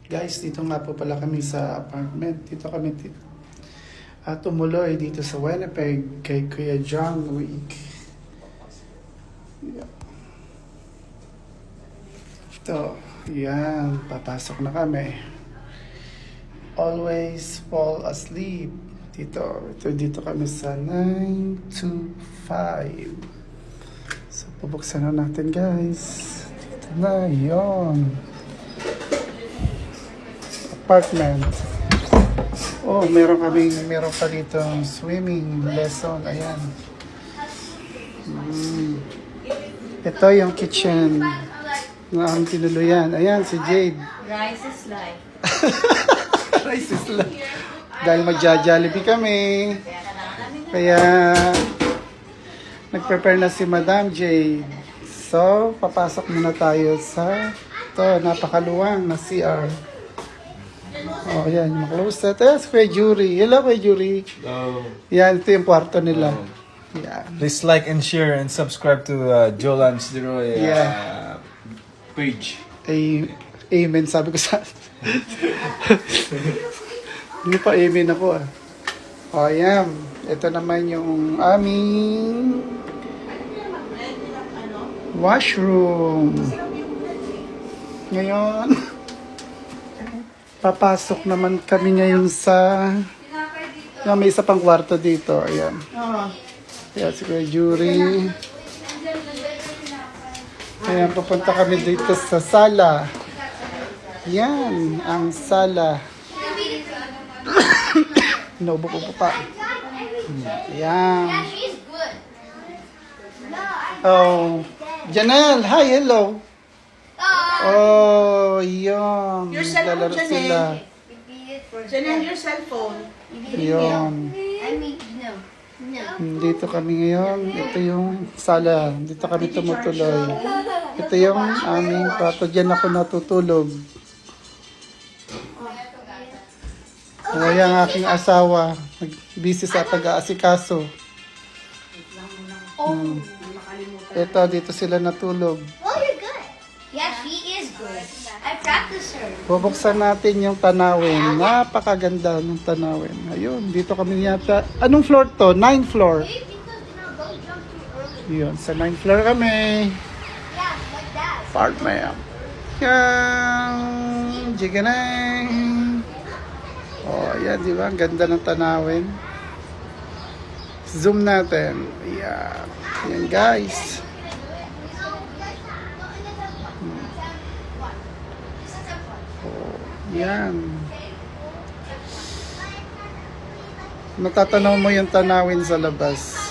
Guys, dito nga po pala kami sa apartment. Dito kami tumuloy dito sa Winnipeg kay Kuya John Wick. Yeah. Ito, yan, papasok na kami. Always fall asleep. Dito kami sa 925. So, pabuksan na natin, guys. Dito na, yon. Apartment. Oh, meron pa dito swimming lesson. Ayan. Ito yung kitchen na ang tinuluyan. Ayan, si Jade. Rice is life. Rice is life. Dahil magja-jollibee kami. Kaya nag-prepare na si Madam Jade. So, papasok muna tayo sa napakaluwang na CR. Oh, yan, maklose na. Ito si Kuya Jury. Hello, Kuya Jury. Hello. Yan, ito yung kwarto nila. Yan. Please like and share and subscribe to Jolans Leroy page. Amen, sabi ko sa... Hindi pa amen ako ah. O, yan. Ito naman yung aming washroom. Ngayon, papasok naman kami ngayon sa... May isa pang kwarto dito. Ayan. Ayan, si Kuya Jury. Ayan, pupunta kami dito sa sala. Yan, ang sala. Naubo ko pa. Ayan. Oh, Janelle, hi, hello. Oh, yun. Your cellphone, Lalaro sila. Janelle, your cellphone. Yun. Dito kami ngayon. Ito yung sala. Dito kami tumutuloy. Ito yung aming kwarto. Diyan ako natutulog. Kaya ang aking asawa, busy sa pag-aasikaso. Ito, dito sila natulog. Oh, you're good. Yeah, she is good. I practice her. Bubuksan natin yung tanawin. Napakaganda ng tanawin. Ayun, dito kami yata. Anong floor to? 9th floor. Because, don't jump too early. Yun, sa 9th floor kami. Yeah, like that. Apartment. Yan. Jiganang. Oh, yan, di ba? Ang ganda ng tanawin. Zoom natin. Ayan. Ayan, guys. Oh, yan. Natatanaw mo yung tanawin sa labas.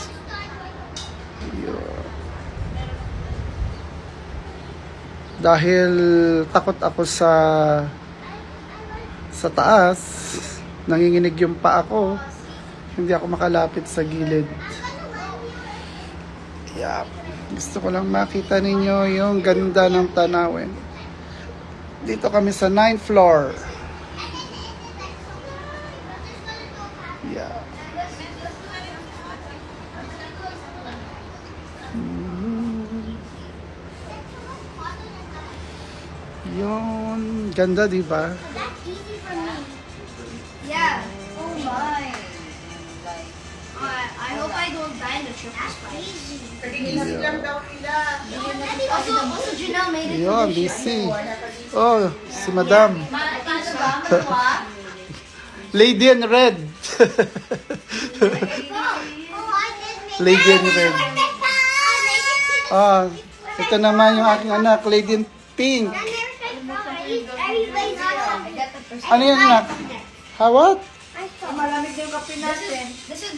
Yun. Dahil takot ako sa taas, nanginginig yung paa ko, hindi ako makalapit sa gilid. Yep. Gusto ko lang makita ninyo yung ganda ng tanawin. Dito kami sa 9th floor. Yeah. Yun, ganda, di ba? That's easy for me. Yeah. Oh my. I hope I don't die in the triple spike. Also, Janelle made it Yun, to the ship. busy. Oh, si Madam. Lady in red. Lady in red. Ah, ito naman yung aking anak, Lady in pink. Ano yan, anak? Ha, what? Malamig yung kape natin. This is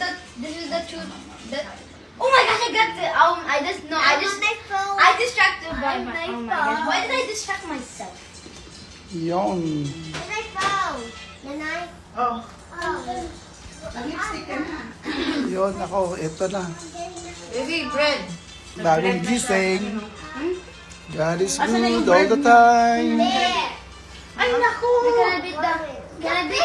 the truth. Oh my gosh, I got the I distracted by my oh my gosh. Why did I distract myself? Yun. And I fell. And I Oh. Nag-lipstick ka na. Yun, ako, ito na. Baby, bread. Bagong gising. God is good all the time. Ay, naku! Gonna be